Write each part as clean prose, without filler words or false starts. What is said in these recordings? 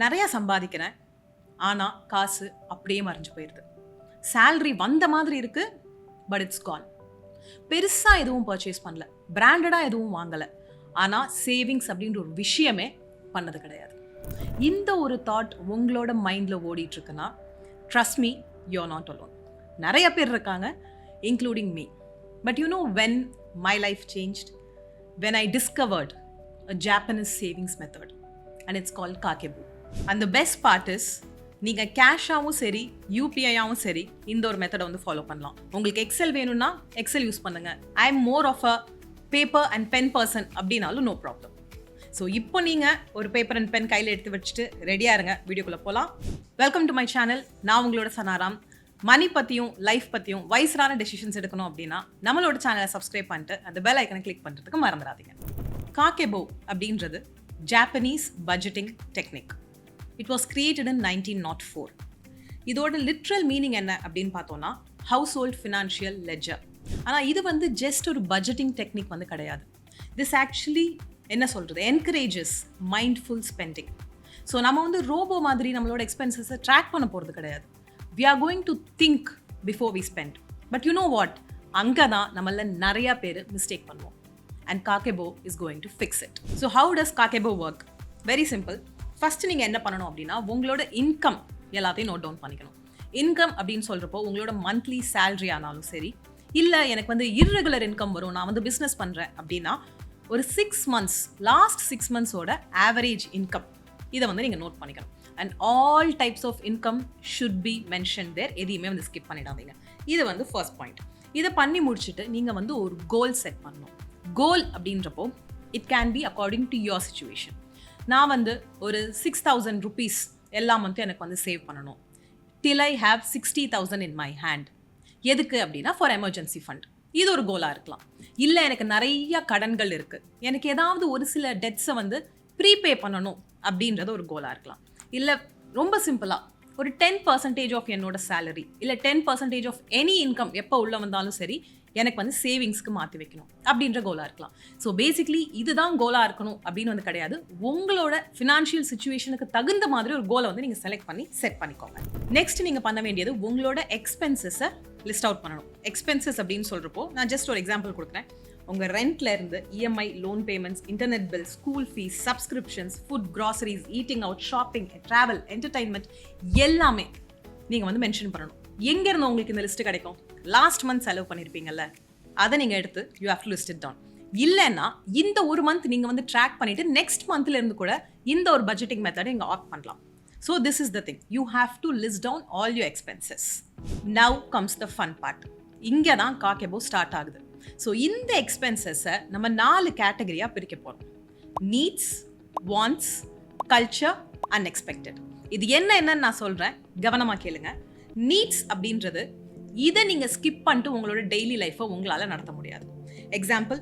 நிறைய சம்பாதிக்கிறேன், ஆனால் காசு அப்படியே மறைஞ்சு போயிடுது. சேலரி வந்த மாதிரி இருக்கு, பட் இட்ஸ் கான். பெருசாக எதுவும் பர்ச்சேஸ் பண்ணல, பிராண்டடாக எதுவும் வாங்கலை, ஆனால் சேவிங்ஸ் அப்படின்ற ஒரு விஷயமே பண்ணது கிடையாது. இந்த ஒரு தாட் உங்களோட மைண்டில் ஓடிட்டு இருக்குன்னா, trust me, you're not alone. நிறைய பேர் இருக்காங்க, including me. But you know when my life changed, when I discovered a Japanese savings method and it's called Kakeibo. And the best part is, நீங்கள் கேஷாகவும் சரி யூபிஐயாகவும் சரி இந்த ஒரு மெத்தடை வந்து ஃபாலோ பண்ணலாம். உங்களுக்கு எக்ஸல் வேணும்னா எக்ஸல் யூஸ் பண்ணுங்க. I am more of a paper and pen person அப்படின்னாலும் நோ ப்ராப்ளம். ஸோ இப்போ நீங்கள் ஒரு பேப்பர் அண்ட் பென் கையில் எடுத்து வச்சுட்டு ரெடியாக இருங்க, வீடியோக்குள்ளே போகலாம். Welcome to my channel. நான் உங்களோட சனாராம். மணி பற்றியும் லைஃப் பற்றியும் வைஸரான டெசிஷன்ஸ் எடுக்கணும் அப்படின்னா நம்மளோட சேனலை சப்ஸ்கிரைப் பண்ணிட்டு அந்த பெல் ஐக்கனை கிளிக் பண்ணுறதுக்கு மறந்துடாதீங்க. காகேபோ அப்படின்றது Japanese budgeting technique. It was created இன் 1904. இதோட லிட்ரல் மீனிங் என்ன அப்படின்னு பார்த்தோன்னா ஹவுஸ் ஹோல்ட் ஃபினான்ஷியல் லெட்ஜர். ஆனால் இது வந்து ஜஸ்ட் ஒரு பட்ஜெட்டிங் டெக்னிக் வந்து கிடையாது. திஸ் ஆக்சுவலி என்ன சொல்கிறது, என்கரேஜஸ் மைண்ட்ஃபுல் ஸ்பெண்டிங். ஸோ நம்ம வந்து ரோபோ மாதிரி நம்மளோட எக்ஸ்பென்சஸை ட்ராக் பண்ண போகிறது கிடையாது. We are going to think before we spend. But you know what? அங்கே தான் நம்மள நிறையா பேர் மிஸ்டேக் பண்ணுவோம். And Kakeibo is going to fix it. So how does Kakeibo work? Very simple. First நீங்கள் என்ன பண்ணணும் அப்படின்னா, உங்களோட இன்கம் எல்லாத்தையும் நோட் டவுன் பண்ணிக்கணும். இன்கம் அப்படின்னு சொல்கிறப்போ உங்களோட மந்த்லி சேலரி ஆனாலும் சரி, இல்லை எனக்கு வந்து இர்ரெகுலர் இன்கம் வரும், நான் வந்து பிஸ்னஸ் பண்ணுறேன் அப்படின்னா ஒரு 6 months, லாஸ்ட் 6 monthsோட ஆவரேஜ் இன்கம் இதை வந்து நீங்கள் நோட் பண்ணிக்கணும். And all types of income should be mention there. எதையுமே வந்து ஸ்கிப் பண்ணிடாதீங்க. இது வந்து ஃபர்ஸ்ட் பாயிண்ட். இதை பண்ணி முடிச்சுட்டு நீங்கள் வந்து ஒரு கோல் செட் பண்ணணும். கோல் அப்படின்றப்போ it can be according to your situation. நான் வந்து ஒரு 6,000 rupees எல்லா மந்த்தும் எனக்கு வந்து சேவ் பண்ணணும். Till I have 60,000 in my hand. எதுக்கு அப்படின்னா ஃபார் எமர்ஜென்சி ஃபண்ட். இது ஒரு கோலாக இருக்கலாம். இல்லை எனக்கு நிறைய கடன்கள் இருக்குது, எனக்கு ஏதாவது ஒரு சில டெட்ஸை வந்து ப்ரீபே பண்ணணும் அப்படின்றது ஒரு கோலாக இருக்கலாம். இல்லை ரொம்ப சிம்பிளாக ஒரு 10% ஆஃப் என்னோட சேலரி இல்லை 10% ஆஃப் எனி இன்கம் எப்போ உள்ள வந்தாலும் சரி எனக்கு வந்து சேவிங்ஸ்க்கு மாற்றி வைக்கணும் அப்படின்ற கோலாக இருக்கலாம். ஸோ பேசிக்லி இதுதான் கோலாக இருக்கணும் அப்படின்னு வந்து கிடையாது. உங்களோட ஃபினான்ஷியல் சுச்சுவேஷனுக்கு தகுந்த மாதிரி ஒரு கோலை வந்து நீங்கள் செலக்ட் பண்ணி செட் பண்ணிக்கோங்க. நெக்ஸ்ட் நீங்கள் பண்ண வேண்டியது உங்களோட எக்ஸ்பென்சஸை லிஸ்ட் அவுட் பண்ணணும். எக்ஸ்பென்சஸ் அப்படின்னு சொல்கிறப்போ நான் ஜஸ்ட் ஒரு எக்ஸாம்பிள் கொடுக்குறேன். உங்கள் ரெண்ட்ல இருந்து EMI, loan payments, internet bill, school fees, subscriptions, food, groceries, eating out, shopping, travel, entertainment எல்லாமே நீங்கள் வந்து மென்ஷன் பண்ணணும். எங்கேருந்து உங்களுக்கு இந்த லிஸ்ட்டு கிடைக்கும்? லாஸ்ட் மந்த் செலவு பண்ணியிருப்பீங்கல்ல, அதை நீங்கள் எடுத்து you have to list it down. இல்லைன்னா இந்த ஒரு மந்த் நீங்கள் வந்து ட்ராக் பண்ணிவிட்டு நெக்ஸ்ட் மந்த்லேருந்து கூட இந்த ஒரு பட்ஜெட்டிங் மெத்தடை நீங்கள் ஆப்ட் பண்ணலாம். So this is the thing, you have to list down all your expenses. Now comes the fun part. இங்கே தான் காகேபோ ஸ்டார்ட் ஆகுது. ஸோ இந்த எக்ஸ்பென்சஸை நம்ம 4 கேட்டகரியாக பிரிக்க போகிறோம். Needs, wants, culture, unexpected. இது என்னன்னு நான் சொல்கிறேன், கவனமாக கேளுங்க. நீட்ஸ் அப்படின்றது இதை நீங்கள் ஸ்கிப் பண்ணிட்டு உங்களோட டெய்லி லைஃப்பை உங்களால் நடத்த முடியாது. எக்ஸாம்பிள்,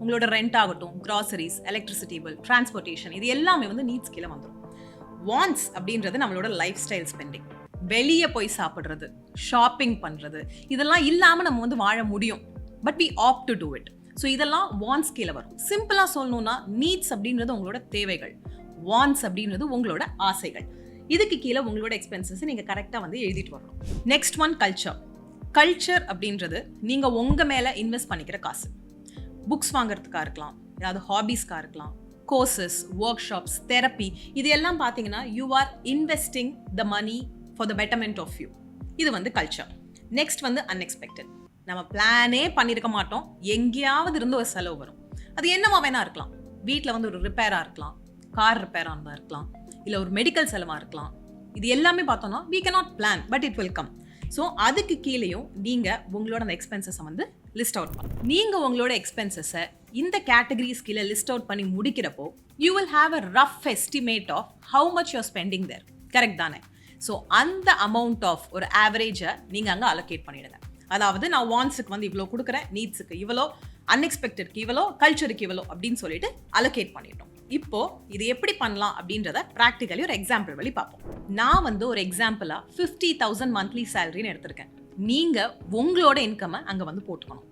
உங்களோட ரெண்ட் ஆகட்டும், க்ராசரிஸ், எலக்ட்ரிசிட்டி பில், டிரான்ஸ்போர்ட்டேஷன், இது எல்லாமே வந்து நீட்ஸ் கீழே வந்துடும். வாண்ட்ஸ் அப்படின்றது நம்மளோட லைஃப் ஸ்டைல் ஸ்பெண்டிங். வெளியே போய் சாப்பிட்றது, ஷாப்பிங் பண்ணுறது, இதெல்லாம் இல்லாமல் நம்ம வந்து வாழ முடியும். But we opt to do it. So இதெல்லாம் வாண்ட்ஸ் கீழே வரும். சிம்பிளாக சொல்லணும்னா நீட்ஸ் அப்படின்றது உங்களோட தேவைகள், வாண்ட்ஸ் அப்படின்றது உங்களோட ஆசைகள். இதுக்கு கீழே உங்களோட எக்ஸ்பென்சஸ் நீங்கள் கரெக்டாக வந்து எழுதிட்டு வரணும். Next one culture. கல்ச்சர் அப்படின்றது நீங்கள் உங்கள் மேலே இன்வெஸ்ட் பண்ணிக்கிற காசு. புக்ஸ் வாங்குறதுக்காக இருக்கலாம், ஏதாவது ஹாபீஸ்க்காக இருக்கலாம், கோர்சஸ், ஒர்க் ஷாப்ஸ், தெரப்பி, இது எல்லாம் பார்த்தீங்கன்னா you are investing the money for the betterment of you. இது வந்து கல்ச்சர். நெக்ஸ்ட் வந்து அன்எக்ஸ்பெக்டட். நம்ம பிளானே பண்ணியிருக்க மாட்டோம், எங்கேயாவது இருந்து ஒரு செலவு வரும். அது என்னவா வேணா இருக்கலாம். வீட்டில் வந்து ஒரு ரிப்பேராக இருக்கலாம், கார் ரிப்பேராக இருக்கலாம், இல்லை ஒரு மெடிக்கல் செலவாக இருக்கலாம். இது எல்லாமே பார்த்தோம்னா we cannot plan but it will come. So அதுக்கு கீழேயும் நீங்கள் உங்களோட அந்த எக்ஸ்பென்சஸை வந்து லிஸ்ட் அவுட் பண்ணணும். நீங்கள் உங்களோட எக்ஸ்பென்சஸை இந்த கேட்டகரிஸ் கீழே லிஸ்ட் அவுட் பண்ணி முடிக்கிறப்போ you will have a rough estimate of how much you're spending there. Correct தானே? ஸோ அந்த அமௌண்ட் ஆஃப் ஒரு ஆவரேஜை நீங்கள் அங்கே அலோகேட் பண்ணிடுங்க. அதாவது நான் வாண்ட்ஸுக்கு வந்து இவ்வளோ கொடுக்குறேன், நீட்ஸுக்கு இவ்வளோ, அன்எக்ஸ்பெக்டட்க்கு இவ்வளோ, கல்ச்சருக்கு இவ்வளோ அப்படின்னு சொல்லிட்டு அலோகேட் பண்ணிட்டோம். இப்போ இது எப்படி பண்ணலாம் அப்படின்றத ப்ராக்டிக்கலி ஒரு எக்ஸாம்பிள் வழி பார்ப்போம். நான் வந்து ஒரு எக்ஸாம்பிளா 50,000 மந்த்லி சேலரின்னு எடுத்திருக்கேன். நீங்க உங்களோட இன்கமை அங்க வந்து போட்டுக்கணும்.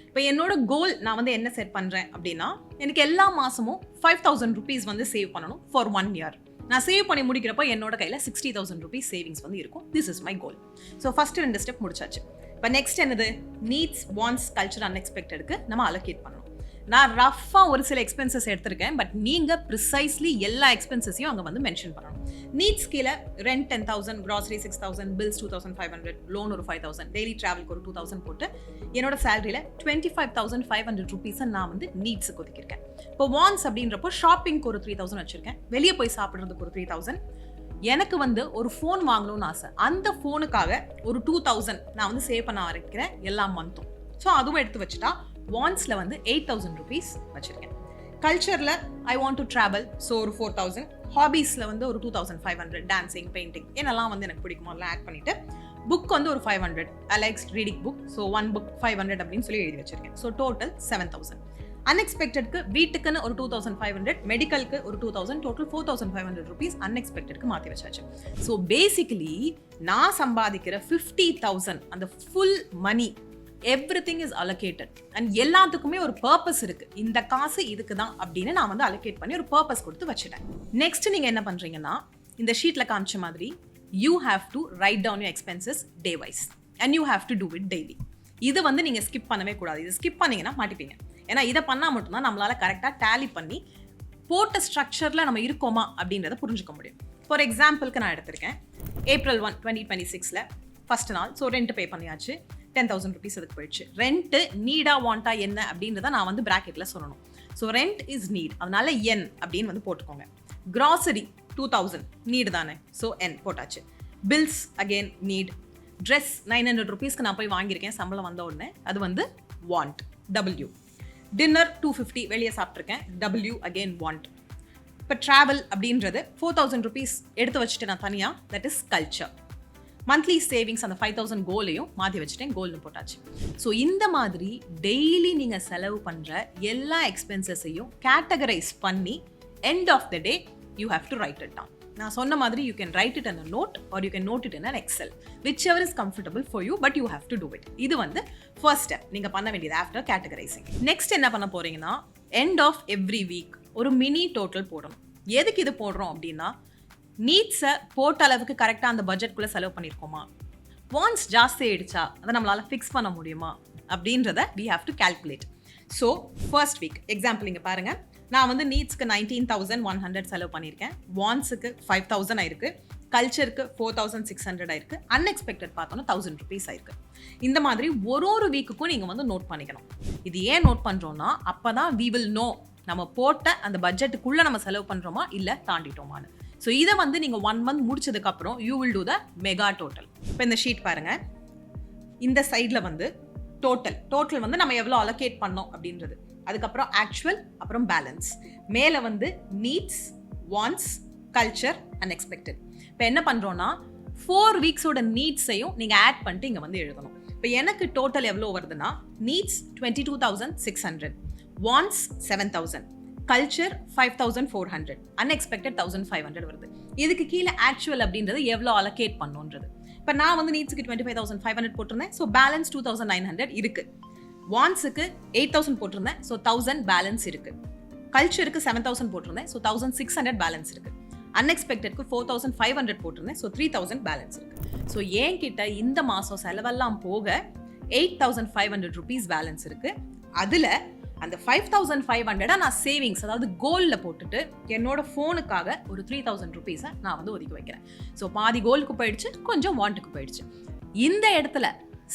இப்போ என்னோட கோல் நான் வந்து என்ன செட் பண்றேன் அப்படின்னா, எனக்கு எல்லா மாசமும் 5,000 rupees வந்து சேவ் பண்ணணும் ஃபார் 1 year. நான் சேவ் பண்ணி முடிக்கிறப்போ என்னோட கையில் 60,000 rupees சேவிங்ஸ் வந்து இருக்கும். This is my goal. So first 2 step முடிச்சாச்சு. இப்போ நெக்ஸ்ட் என்னது? நீட்ஸ், வாண்ட்ஸ், கல்ச்சர், அன்எக்ஸ்பெக்டடுக்கு நம்ம அலோகேட் பண்ணணும். நான் ரஃபாக ஒரு சில எக்ஸ்பென்சஸ் எடுத்திருக்கேன், பட் நீங்கள் ப்ரிசைஸ்லி எல்லா எக்ஸ்பென்சஸையும் அங்கே வந்து மென்ஷன் பண்ணணும். நீட்ஸ் கீழே ரெண்ட் 10,000, கிராசரி 6,000, பில்ஸ் 2,500, லோன் ஒரு 5,000, டெய்லி ட்ராவலுக்கு ஒரு 2,000 போட்டு என்னோட சேலரியில் 25,500 rupees நான் வந்து நீட்ஸுக்கு ஒதுக்கியிருக்கேன். இப்போ வாண்ட்ஸ் அப்படின்றப்போ ஷாப்பிங்க்கு ஒரு 3,000 வச்சிருக்கேன், வெளியே போய் சாப்பிட்றதுக்கு ஒரு 3,000, எனக்கு வந்து ஒரு ஃபோன் வாங்கணும்னு ஆசை, அந்த ஃபோனுக்காக ஒரு 2,000 நான் வந்து சேவ் பண்ண ஆரம்பிக்கிறேன் எல்லா மந்த்தும். ஸோ அதுவும் எடுத்து வச்சுட்டா வாண்ட்ஸில் வந்து 8,000 rupees வச்சுருக்கேன். கல்ச்சரில் I want to travel, so ஒரு 4,000. ஹாபீஸில் வந்து ஒரு 2,500, டான்சிங், பெயிண்டிங், என்னெல்லாம் வந்து எனக்கு பிடிக்குமோ அதெல்லாம் ஆட் பண்ணிவிட்டு, புக் வந்து ஒரு 500, I likes reading book, so 1 book 500 அப்படின்னு சொல்லி எழுதி வச்சிருக்கேன். So total 7,000. அன்எக்ஸ்பெக்டட்க்கு வீட்டுக்குன்னு ஒரு 2,500, மெடிக்கலுக்கு ஒரு 2,000, டோட்டல் 4,500 rupees அன்எக்ஸ்பெக்டட்க்கு மாற்றி வச்சாச்சு. ஸோ பேசிக்கலி நான் சம்பாதிக்கிற 50,000 அந்த full money everything is allocated and எல்லாத்துக்குமே ஒரு பர்பஸ் இருக்கு. இந்த காசு இதுக்கு தான் அப்படின்னு நான் வந்து அலோகேட் பண்ணி ஒரு பர்பஸ் கொடுத்து வச்சுட்டேன். நெக்ஸ்ட் நீங்க என்ன பண்றீங்கன்னா, இந்த ஷீட்ல காமிச்ச மாதிரி you have to write down your expenses day wise and you have to do it daily. இது வந்து நீங்க ஸ்கிப் பண்ணவே கூடாது. இது ஸ்கிப் பண்ணீங்கன்னா மாட்டிப்பீங்க. ஏன்னா இதை பண்ணா மட்டும்தான் நம்மளால கரெக்டா டேலி பண்ணி போட்ட ஸ்ட்ரக்சர்ல நம்ம இருக்கோமா அப்படின்றத புரிஞ்சுக்க முடியும். ஃபார் எக்ஸாம்பிளுக்கு நான் எடுத்திருக்கேன் April 1, 2026ல ஃபர்ஸ்ட் நாள். ஸோ ரெண்ட் பே பண்ணியாச்சு, 10,000 rupees அதுக்கு போயிடுச்சு. ரெண்ட் நீடா வாண்டா என்ன அப்படின்றத நான் வந்து பிராக்கெட்ல சொல்லணும். ஸோ ரெண்ட் இஸ் நீட், அதனால என் அப்படின்னு வந்து போட்டுக்கோங்க. கிராசரி 2,000 நீடு தானே, ஸோ என் போட்டாச்சு. Bills again need. ட்ரெஸ் 900 rupeesக்கு நான் போய் வாங்கியிருக்கேன் சம்பளம் வந்த உடனே, அது வந்து வாண்ட், டபிள்யூ. டின்னர் 250 வெளியே சாப்பிட்ருக்கேன், டபிள்யூ அகெயின் வாண்ட். இப்போ ட்ராவல் அப்படின்றது 4,000 rupees எடுத்து வச்சுட்டு நான் தனியாக, that is culture. Monthly savings அந்த 5,000 கோலையும் மாற்றி வச்சுட்டேன், கோல்னு போட்டாச்சு. ஸோ இந்த மாதிரி டெய்லி நீங்கள் செலவு பண்ணுற எல்லா எக்ஸ்பென்சஸையும் கேட்டகரைஸ் பண்ணி end of the day you have to write it down. நான் சொன்ன மாதிரி you can write it in a note or you can note it in an excel, whichever is comfortable for you, but you have to do it. இது வந்து first step நீங்கள் பண்ண வேண்டியது after categorising. Next என்ன பண்ண போறீங்கன்னா, end of every week ஒரு mini total போடணும். எதுக்கு இது போடுறோம் அப்படின்னா, நீட்ஸை போட்ட அளவுக்கு கரெக்டாக அந்த பட்ஜெட்குள்ளே செலவு பண்ணியிருக்கோமா, வாண்ட்ஸ் ஜாஸ்தி ஆயிடுச்சா, அதை நம்மளால் ஃபிக்ஸ் பண்ண முடியுமா அப்படின்றத we have to calculate. So first week example இங்கே பாருங்கள், நான் வந்து நீட்ஸ்க்கு 19,100 செலவு பண்ணியிருக்கேன், வாண்ட்ஸுக்கு 5,000 ஆயிருக்கு, கல்ச்சருக்கு 4,600 ஆயிருக்கு, அன்எக்ஸ்பெக்டட் பார்த்தோன்னா 1,000 rupees ஆயிருக்கு. இந்த மாதிரி ஒரு வீக்குக்கும் நீங்கள் வந்து நோட் பண்ணிக்கணும். இது ஏன் நோட் பண்ணுறோன்னா, அப்போ தான் we will know நம்ம போட்ட அந்த பட்ஜெட்டுக்குள்ளே நம்ம செலவு பண்ணுறோமா இல்லை தாண்டிட்டோமான்னு. ஸோ இதை வந்து நீங்கள் 1 month முடிச்சதுக்கப்புறம் you will do the mega total. இப்போ இந்த ஷீட் பாருங்கள், இந்த சைடில் வந்து டோட்டல் வந்து நம்ம எவ்வளோ அலோகேட் பண்ணோம் அப்படின்றது, அதுக்கப்புறம் ஆக்சுவல், அப்புறம் பேலன்ஸ், மேலே வந்து நீட்ஸ், வாண்ட்ஸ், கல்ச்சர், அன்எக்ஸ்பெக்டட். இப்போ என்ன பண்ணுறோன்னா 4 வீக்ஸோட நீட்ஸையும் நீங்கள் ஆட் பண்ணிட்டு இங்கே வந்து எழுதணும். இப்போ எனக்கு டோட்டல் எவ்வளோ வருதுன்னா, நீட்ஸ் 22,600, வாண்ட்ஸ் 7,000, கல்ச்சர் 5,400, அன்எக்ஸ்பெக்டட் 1,500 வருது. இதுக்கு கீழே ஆக்சுவல் அப்படின்றது எவ்வளோ அலோகேட் பண்ணுன்றது. இப்போ நான் வந்து நீட்ஸுக்கு 25,500 போட்டிருந்தேன், ஸோ பேலன்ஸ் 2,900 இருக்கு. வாண்ட்ஸுக்கு 8,000 போட்டிருந்தேன், ஸோ 1,000 பேலன்ஸ் இருக்கு. கல்ச்சருக்கு 7,000 போட்டிருந்தேன், ஸோ 1,600 பேலன்ஸ் இருக்கு. அன்எக்ஸ்பெக்டட்க்கு 4,500 போட்டிருந்தேன், ஸோ 3,000 பேலன்ஸ் இருக்கு. ஸோ என்கிட்ட இந்த மாதம் செலவெல்லாம் போக 8,500 rupees பேலன்ஸ் இருக்கு. அதில் அந்த 5,500 நான் சேவிங்ஸ், அதாவது கோல்ல போட்டுட்டு என்னோட ஃபோனுக்காக ஒரு 3,000 rupees நான் வந்து ஒதுக்கி வைக்கிறேன். ஸோ பாதி கோலுக்கு போயிடுச்சு, கொஞ்சம் வாண்ட்டுக்கு போயிடுச்சு. இந்த இடத்துல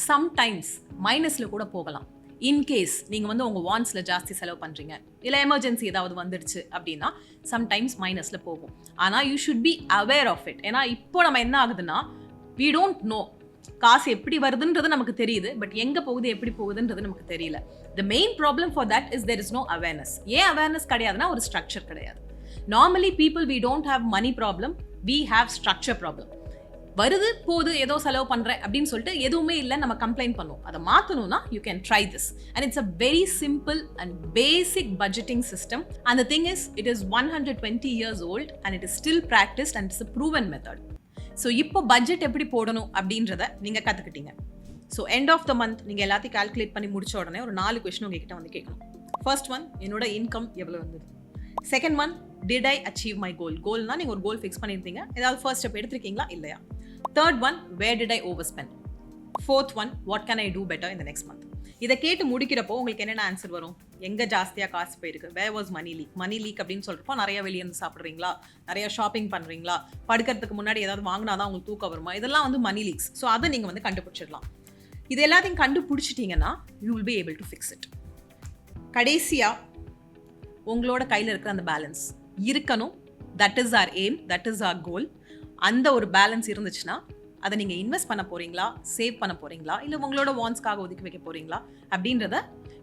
சம்டைம்ஸ் மைனஸில் கூட போகலாம். இன்கேஸ் நீங்கள் வந்து உங்கள் வாண்ட்ஸில் ஜாஸ்தி செலவு பண்ணுறீங்க, இல்லை எமர்ஜென்சி ஏதாவது வந்துடுச்சு அப்படின்னா சம்டைம்ஸ் மைனஸில் போகும். ஆனால் you should be aware of it. ஏன்னா இப்போ நம்ம என்ன ஆகுதுன்னா, we don't know காசு எப்படி வருதுன்றது நமக்கு தெரியுது, பட் எங்கே போகுது எப்படி போகுதுன்றது நமக்கு தெரியல. The main problem for that is there is no awareness. ஏன் awareness கிடையாதுன்னா, ஒரு ஸ்ட்ரக்சர் கிடையாது. Normally people, we don't have money problem, we have structure problem. வருது போகுது ஏதோ செலவு பண்ணுறேன் அப்படின்னு சொல்லிட்டு எதுவுமே இல்லை நம்ம கம்ப்ளைண்ட் பண்ணுவோம். அதை மாற்றணும்னா you can try this and it's a very simple and basic budgeting system and the thing is it is 120 years old and it is still practiced and it's a proven method. So இப்போ budget எப்படி போடணும் அப்படின்றத நீங்கள் கற்றுக்கிட்டீங்க. So end of the month நீங்கள் எல்லாத்தையும் calculate பண்ணி முடிச்ச உடனே ஒரு 4 கொஸ்டின் உங்ககிட்ட வந்து கேட்கணும். ஃபர்ஸ்ட் ஒன், என்னோட இன்கம் எவ்வளோ வந்தது. Second one, did I achieve my goal? கோல்னா நீங்கள் ஒரு கோல் ஃபிக்ஸ் பண்ணியிருந்தீங்க, ஏதாவது ஃபர்ஸ்ட் ஸ்டெப் எடுத்திருக்கீங்களா இல்லையா? Third one, where did I overspend? Fourth one, what can I do better in the next month? இதை கேட்டு முடிக்கிறப்போ உங்களுக்கு என்னென்ன ஆன்சர் வரும்? எங்கே ஜாஸ்தியாக காசு போயிருக்கு? Where was money leak? Money leak அப்படின்னு சொல்கிறப்போ நிறைய வெளியே இருந்து சாப்பிட்றீங்களா, நிறைய ஷாப்பிங் பண்ணுறீங்களா, படுக்கிறதுக்கு முன்னாடி ஏதாவது வாங்கினா தான் உங்களுக்கு தூக்கம் வருமா? இதெல்லாம் வந்து மணி லீக்ஸ். ஸோ அதை நீங்கள் வந்து கண்டுபிடிச்சிடலாம். இது எல்லாத்தையும் கண்டுபிடிச்சிட்டிங்கன்னா you will be able to fix it. கடைசியாக உங்களோட கையில் இருக்கிற அந்த பேலன்ஸ் இருக்கணும். That is our aim, that is our goal. அந்த ஒரு பேலன்ஸ் இருந்துச்சுன்னா அதை நீங்கள் இன்வெஸ்ட் பண்ண போகிறீங்களா, சேவ் பண்ண போகிறீங்களா, இல்லை உங்களோட வான்ஸ்க்காக ஒதுக்கி வைக்க போகிறீங்களா அப்படின்றத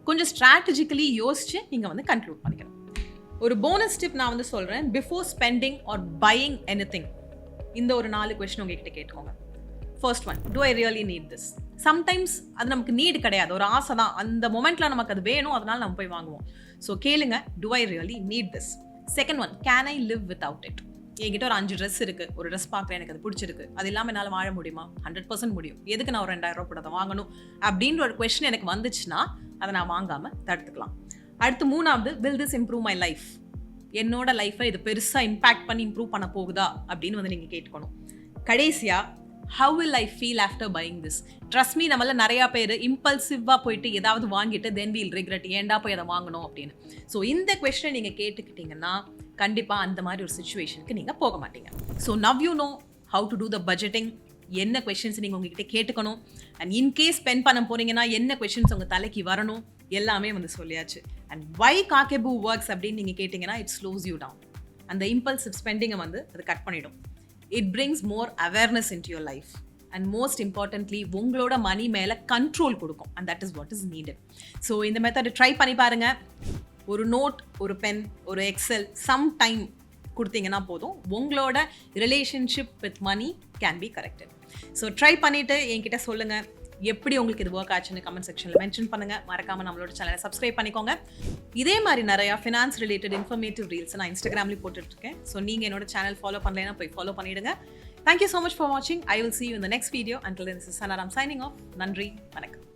கொஞ்சம் ஸ்ட்ராட்டஜிக்கலி யோசிச்சு நீங்கள் வந்து கன்க்ளூட் பண்ணிக்கணும். ஒரு போனஸ் டிப் நான் வந்து சொல்கிறேன். Before spending are buying anything, இந்த ஒரு 4 கொஸ்டின் உங்ககிட்ட கேட்டுக்கோங்க. First one, to I really need this? Sometimes அது நமக்கு நீடு கிடையாது, ஒரு ஆசை தான். அந்த மொமெண்ட்டில் நமக்கு அது வேணும், அதனால நம்ம போய் வாங்குவோம். ஸோ கேளுங்க, to I really need this? Second one, can I live without it? என்கிட்ட ஒரு 5 ட்ரெஸ் இருக்குது, ஒரு ட்ரெஸ் பார்க்குறேன், எனக்கு அது பிடிச்சிருக்கு, அது இல்லாமல் என்னால் வாழ முடியுமா? 100% முடியும். எதுக்கு நான் ஒரு 2000 ரூபா அதை வாங்கணும் அப்படின்ற ஒரு கொஸ்டின் எனக்கு வந்துச்சுன்னா அதை நான் வாங்காமல் தடுத்துக்கலாம். அடுத்து மூணாவது, will this improve my life? என்னோட லைஃப்பை இது பெருசாக இம்பாக்ட் பண்ணி இம்ப்ரூவ் பண்ண போகுதா அப்படின்னு வந்து நீங்கள் கேட்டுக்கணும். கடைசியாக, how will I feel after buying this? Trust me, நம்மள நிறைய பேர் இம்பல்சிவாக போயிட்டு ஏதாவது வாங்கிட்டு then we'll regret, ஏன்டா போய் அதை வாங்கணும் அப்படின்னு. ஸோ இந்த கொஸ்டினை நீங்கள் கேட்டுக்கிட்டீங்கன்னா கண்டிப்பாக அந்த மாதிரி ஒரு சுச்சுவேஷனுக்கு நீங்கள் போக மாட்டீங்க. So now you know how to do the budgeting. என்ன கொஸ்டின்ஸ் நீங்கள் உங்ககிட்ட கேட்டுக்கணும், அண்ட் இன்கேஸ் ஸ்பெண்ட் பண்ண போறீங்கன்னா என்ன கொஸ்டின்ஸ் உங்கள் தலைக்கு வரணும், எல்லாமே வந்து சொல்லியாச்சு. அண்ட் why Kakeibo works அப்படின்னு நீங்கள் கேட்டிங்கன்னா it slows you down. அந்த இம்பல்சிவ் ஸ்பெண்டிங்கை வந்து அது கட் பண்ணிடும். It brings more awareness into your life. And most importantly, உங்களோட மணி மேலே கண்ட்ரோல் கொடுக்கும். And that is what is needed. So இந்த மெத்தட் ட்ரை பண்ணி பாருங்க. ஒரு நோட், ஒரு பென், ஒரு எக்ஸல், சம் டைம் கொடுத்தீங்கன்னா போதும், உங்களோட relationship with money can be corrected. So try பண்ணிவிட்டு என்கிட்ட சொல்லுங்கள் எப்படி உங்களுக்கு இது ஒர்க் ஆச்சுன்னு கமெண்ட் செக்ஷனில் மென்ஷன் பண்ணுங்கள். மறக்காமல் நம்மளோட சேனலை சப்ஸ்கிரைப் பண்ணிக்கோங்க. இதே மாதிரி நிறையா ஃபினான்ஸ் ரிலேட்டட் இன்ஃபர்மேட்டிவ் ரீல்ஸ் நான் இன்ஸ்டாகிராம்லேயும் போட்டுட்ருக்கேன். ஸோ நீங்கள் என்னோட சேனல் ஃபாலோ பண்ணலைன்னா போய் ஃபாலோ பண்ணிவிடுங்க. Thank you so much for watching. I will see you in the next video. Until then, this is Sanaram signing off. நன்றி, வணக்கம்.